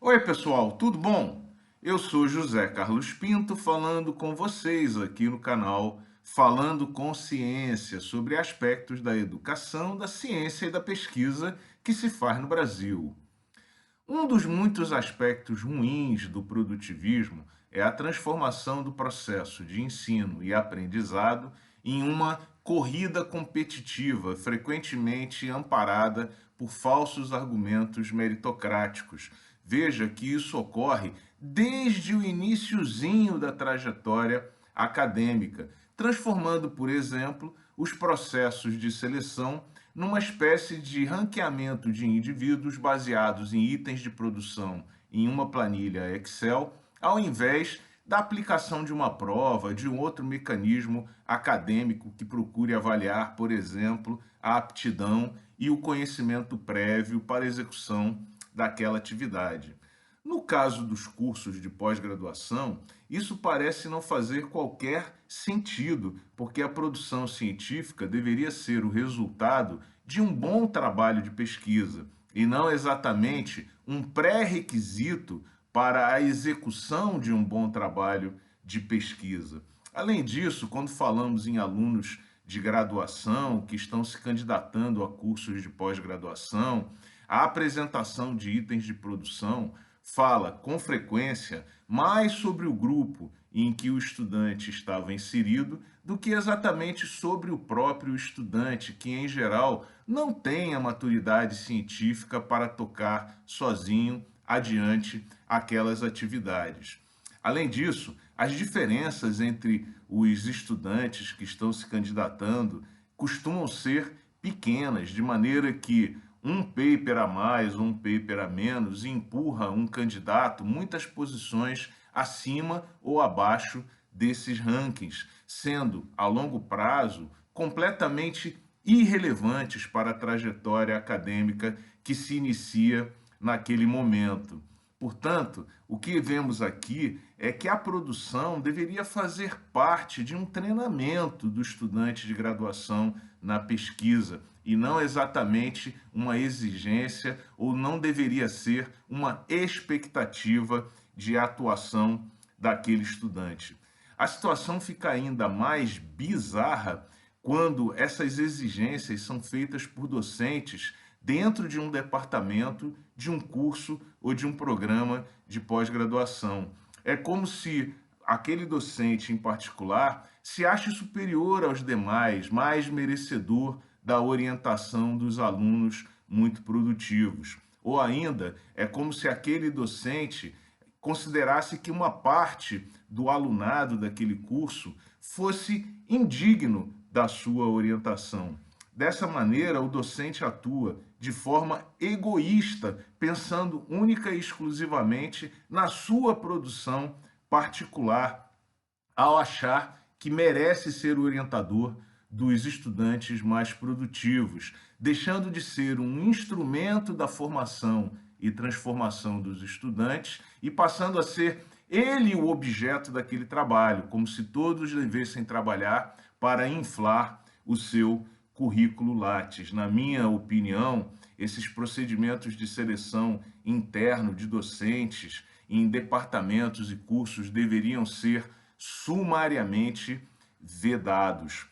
Oi, pessoal, tudo bom? Eu sou José Carlos Pinto falando com vocês aqui no canal Falando com Ciência sobre aspectos da educação, da ciência e da pesquisa que se faz no Brasil. Um dos muitos aspectos ruins do produtivismo é a transformação do processo de ensino e aprendizado em uma corrida competitiva, frequentemente amparada por falsos argumentos meritocráticos. Veja que isso ocorre desde o iniciozinho da trajetória acadêmica, transformando, por exemplo, os processos de seleção numa espécie de ranqueamento de indivíduos baseados em itens de produção em uma planilha Excel, ao invés da aplicação de uma prova, de um outro mecanismo acadêmico que procure avaliar, por exemplo, a aptidão e o conhecimento prévio para a execução daquela atividade. No caso dos cursos de pós-graduação, isso parece não fazer qualquer sentido, porque a produção científica deveria ser o resultado de um bom trabalho de pesquisa e não exatamente um pré-requisito para a execução de um bom trabalho de pesquisa. Além disso, quando falamos em alunos de graduação que estão se candidatando a cursos de pós-graduação, a apresentação de itens de produção fala com frequência mais sobre o grupo em que o estudante estava inserido do que exatamente sobre o próprio estudante, que em geral não tem a maturidade científica para tocar sozinho adiante aquelas atividades. Além disso, as diferenças entre os estudantes que estão se candidatando costumam ser pequenas, de maneira que um paper a mais ou um paper a menos empurra um candidato muitas posições acima ou abaixo desses rankings, sendo, a longo prazo, completamente irrelevantes para a trajetória acadêmica que se inicia naquele momento. Portanto, o que vemos aqui é que a produção deveria fazer parte de um treinamento do estudante de graduação na pesquisa e não exatamente uma exigência ou não deveria ser uma expectativa de atuação daquele estudante. A situação fica ainda mais bizarra quando essas exigências são feitas por docentes dentro de um departamento, de um curso ou de um programa de pós-graduação. É como se aquele docente em particular se ache superior aos demais, mais merecedor da orientação dos alunos muito produtivos. Ou ainda, é como se aquele docente considerasse que uma parte do alunado daquele curso fosse indigno da sua orientação. Dessa maneira, o docente atua de forma egoísta, pensando única e exclusivamente na sua produção particular, ao achar que merece ser o orientador dos estudantes mais produtivos, deixando de ser um instrumento da formação e transformação dos estudantes e passando a ser ele o objeto daquele trabalho, como se todos devessem trabalhar para inflar o seu currículo Lattes. Na minha opinião, esses procedimentos de seleção interno de docentes em departamentos e cursos deveriam ser sumariamente vedados.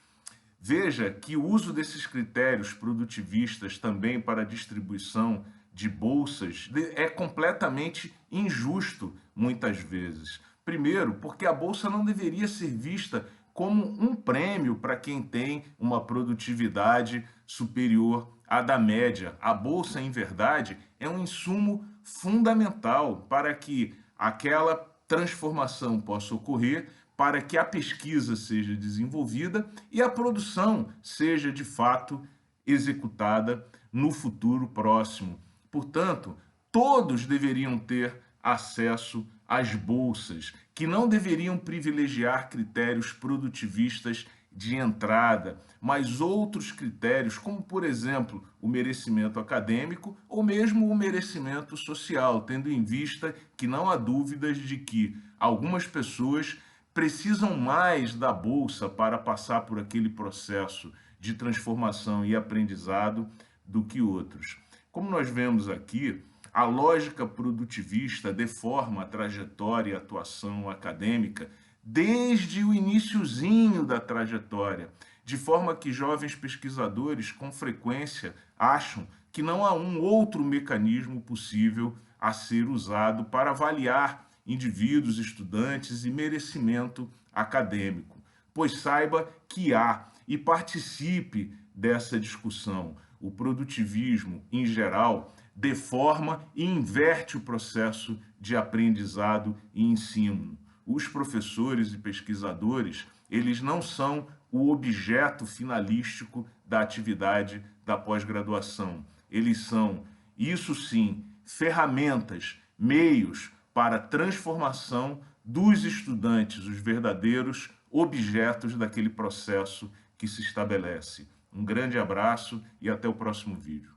Veja que o uso desses critérios produtivistas também para a distribuição de bolsas é completamente injusto muitas vezes. Primeiro, porque a bolsa não deveria ser vista como um prêmio para quem tem uma produtividade superior à da média. A bolsa, em verdade, é um insumo fundamental para que aquela transformação possa ocorrer, para que a pesquisa seja desenvolvida e a produção seja de fato executada no futuro próximo. Portanto, todos deveriam ter acesso às bolsas, que não deveriam privilegiar critérios produtivistas de entrada, mas outros critérios, como, por exemplo, o merecimento acadêmico ou mesmo o merecimento social, tendo em vista que não há dúvidas de que algumas pessoas precisam mais da bolsa para passar por aquele processo de transformação e aprendizado do que outros. Como nós vemos aqui, A lógica produtivista deforma a trajetória e atuação acadêmica desde o iniciozinho da trajetória, de forma que jovens pesquisadores com frequência acham que não há um outro mecanismo possível a ser usado para avaliar indivíduos, estudantes e merecimento acadêmico. Pois saiba que há e participe dessa discussão. O produtivismo, em geral, deforma e inverte o processo de aprendizado e ensino. Os professores e pesquisadores, eles não são o objeto finalístico da atividade da pós-graduação. Eles são, isso sim, ferramentas, meios para a transformação dos estudantes, os verdadeiros objetos daquele processo que se estabelece. Um grande abraço e até o próximo vídeo.